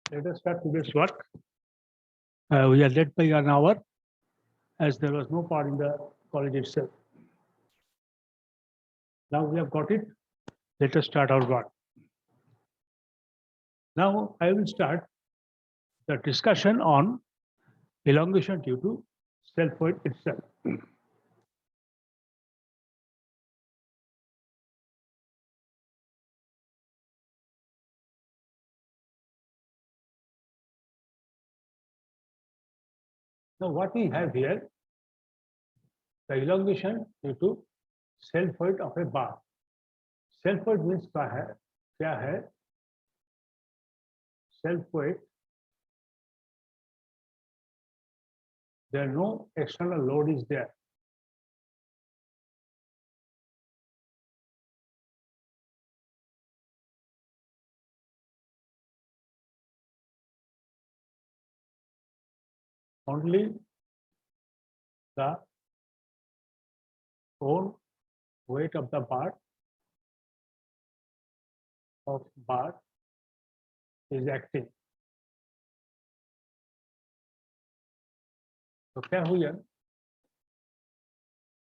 Let us start today's work. We are late by an hour as there was no part in the college itself. Now we have got it. Let us start our work. Now I will start the discussion on elongation due to self weight itself. Now what we have here, the elongation due to self weight of a bar. Self weight means क्या है? Self weight. There no external load is there. Only the own weight of the bar is acting. So here,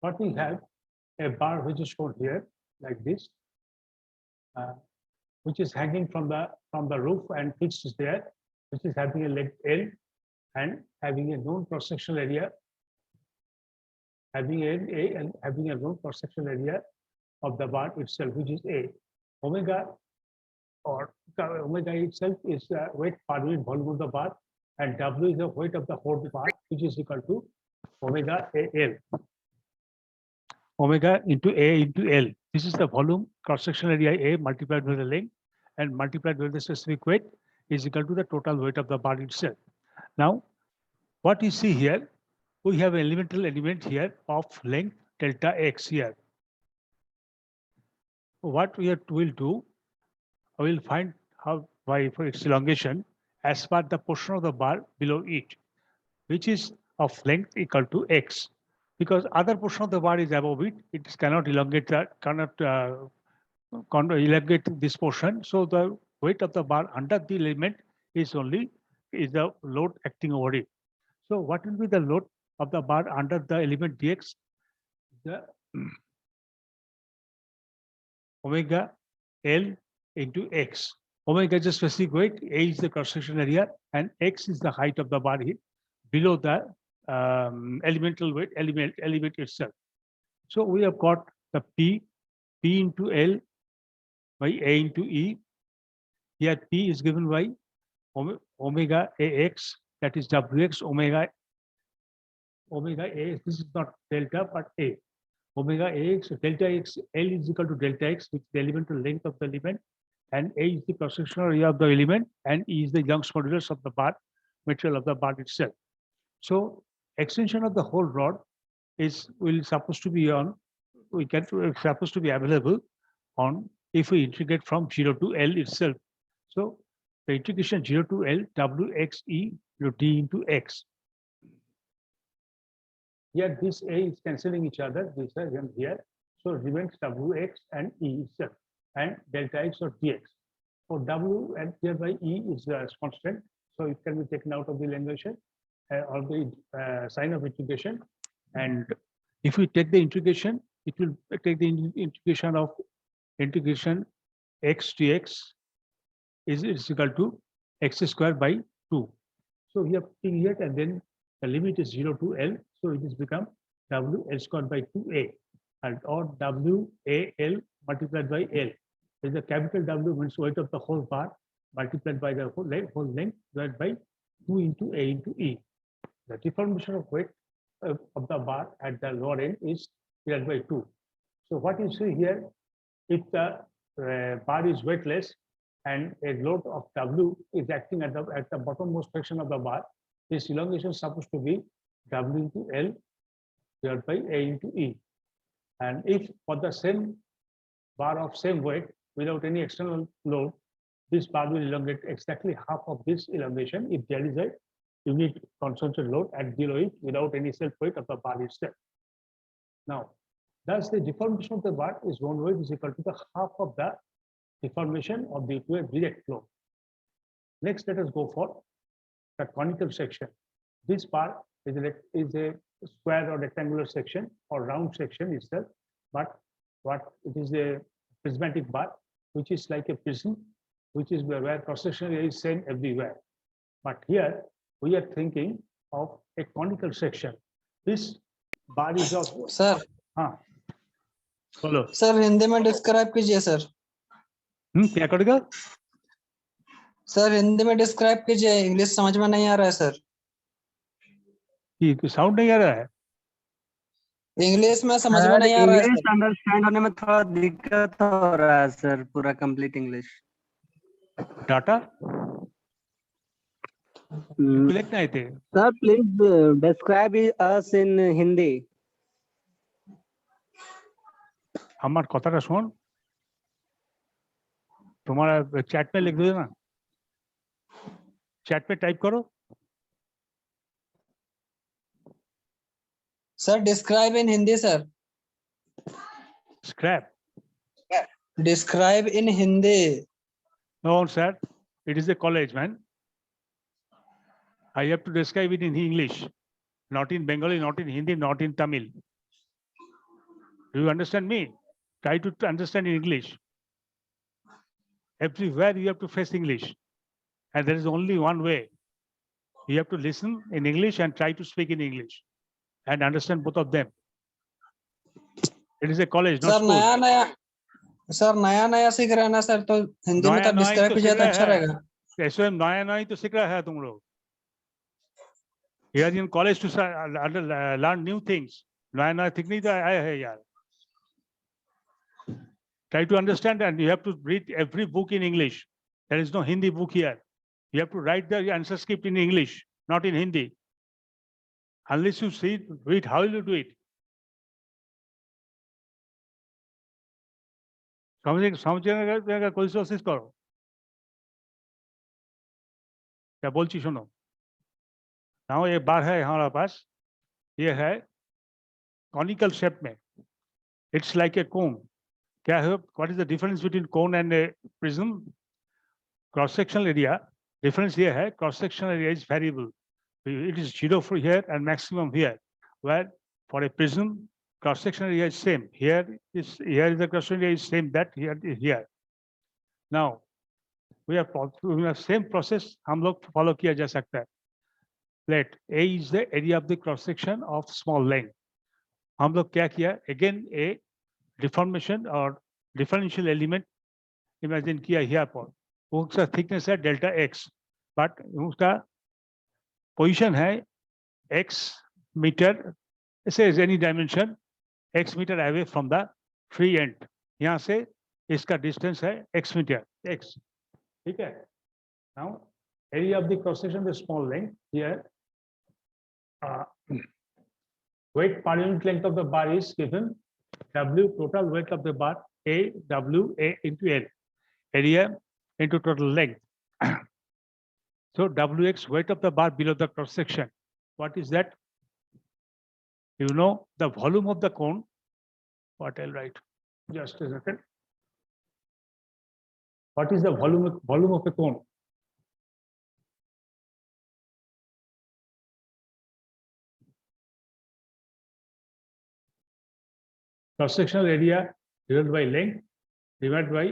what we have, a bar which is shown here like this, which is hanging from the roof and fixed is there, which is having a leg L and having a known cross-sectional area, having A and having a known cross-sectional area of the bar itself, which is A. Omega or omega itself is the weight per unit volume of the bar, and W is the weight of the whole bar, which is equal to omega AL. Omega into A into L. This is the volume cross-sectional area A multiplied by the length and multiplied by the specific weight is equal to the total weight of the bar itself. Now, what you see here, we have an elemental element here of length delta X here. What we will do, I will find why for its elongation as per the portion of the bar below it, which is of length equal to X. Because other portion of the bar is above it, it cannot elongate elongate this portion. So the weight of the bar under the element is the load acting over it. So what will be the load of the bar under the element dx? The omega L into X. Omega is the specific weight, A is the cross-sectional area, and X is the height of the bar here below the elemental weight element itself. So we have got the P into L by A into E. Here P is given by omega AX, that is WX, omega A. This is not delta but A. Omega AX, delta X, L is equal to delta X, which is the elemental length of the element, and A is the cross-sectional area of the element, and E is the Young's modulus of the bar, material of the bar itself. So extension of the whole rod supposed to be available on if we integrate from 0 to L itself. So the integration 0 to L WXE D into X. Here this A is cancelling each other, this is here. So remains WX and E itself and delta X or dx. For W and hereby E is constant, so it can be taken out of the elongation or the sign of integration. And if we take the integration, it will take the integration of integration x dx is equal to x squared by 2. So we have taken here and then the limit is 0 to L, so it is become W L squared by 2A and or W A L multiplied by L. Is the capital W means weight of the whole bar multiplied by the whole length divided by 2 into A into E. The deformation of weight of the bar at the lower end is divided by 2. So what you see here, if the bar is weightless and a load of W is acting at the bottommost section of the bar, this elongation is supposed to be W into L divided by A into E. And if for the same bar of same weight without any external load, this bar will elongate exactly half of this elongation if there is a unit concentrated load at below it without any self weight of the bar itself. Now, thus the deformation of the bar is one weight is equal to the half of the deformation of the direct flow. Next, let us go for the conical section. This part is a square or rectangular section or round section itself, but what it is a prismatic bar, which is like a prism, which is where cross-section area is same everywhere. But here we are thinking of a conical section. This bar is of sir बोलो sir Hindi में describe कीजिए sir क्या करेगा sir Hindi में describe कीजिए English समझ में नहीं आ रहा है सर कि साउंड नहीं आ रहा है इंग्लिश में समझ में नहीं आ रहा है इंग्लिश सर अंडरस्टैंड होने में थोड़ा दिक्कत हो रहा है सर पूरा कंप्लीट इंग्लिश डाटा कलेक्ट नहीं थे सर प्लीज डिस्क्राइब अस इन हिंदी আমার কথাটা শোন তোমার চ্যাট में लिख दो ना चैट पे टाइप करो sir describe in Hindi sir scrap describe in Hindi No, sir. It is a college, man. I have to describe it in English, not in Bengali, not in Hindi, not in Tamil. Do you understand me? Try to understand in English. Everywhere you have to face English. And there is only one way. You have to listen in English and try to speak in English and understand both of them. It is a college, not sir school. नया नया सीख रहे हैं ना sir तो हिंदी में तो describe कीजिए तो अच्छा रहेगा SOM नया ही तो सीख रहा है तुम लोग. You are in college to learn new things. नया सीखने तो आया है यार. Try to understand, and you have to read every book in English. There is no Hindi book here. You have to write the answer script in English, not in Hindi. Unless you read, how will you do it? समझने का कोशिश करो क्या बोलची सुनो now ये बार है हमारे पास ये है conical shape में it's like a cone क्या है what is the difference between cone and a prism cross sectional area difference here है cross sectional area is variable it is 0 for here and maximum here where for a prism cross sectional area is same here is the cross sectional area is same that here now we have same process हम लोग follow किया जा सकता है let A is the area of the cross section of small length हम लोग क्या किया again a deformation or differential element imagine किया here पर उसका thickness है delta x but उसका position है x meter say any dimension x meter away from the free end यहाँ से इसका distance है x meter x ठीक है now area of the cross section of small length here weight per unit length of the bar is given w total weight of the bar a w a into l area into total length so wx weight of the bar below the cross section what is that you know the volume of the cone what I'll write just a second what is the volume of a cone cross sectional area divided by length divided by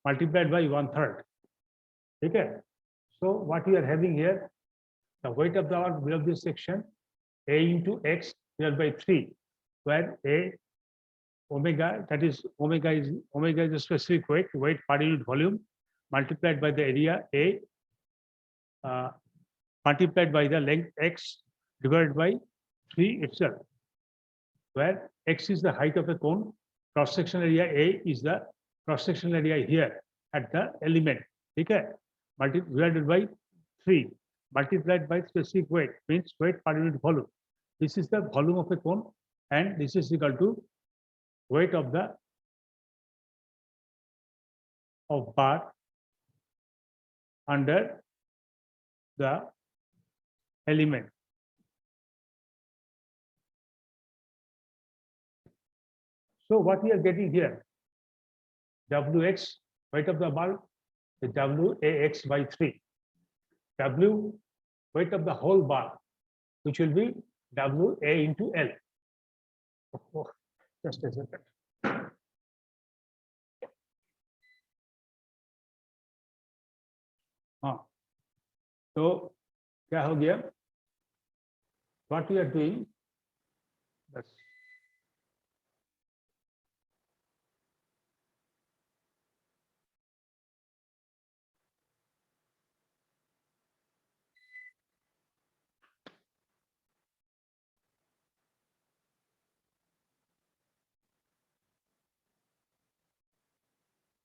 multiplied by 1/3 okay so what we are having here the weight of the bar below this section a into x divided by 3 where a omega that is omega is a specific weight per unit volume multiplied by the area a multiplied by the length x divided by 3 itself where x is the height of a cone cross sectional area a is the cross sectional area here at the element okay divided by 3 multiplied by specific weight means weight per unit volume this is the volume of a cone and this is equal to weight of the bar under the element so what we are getting here wx weight of the bar is wax by 3 W weight of the whole bar, which will be WA into L. Oh, just a second. हाँ, तो क्या हो गया? What we are doing, बस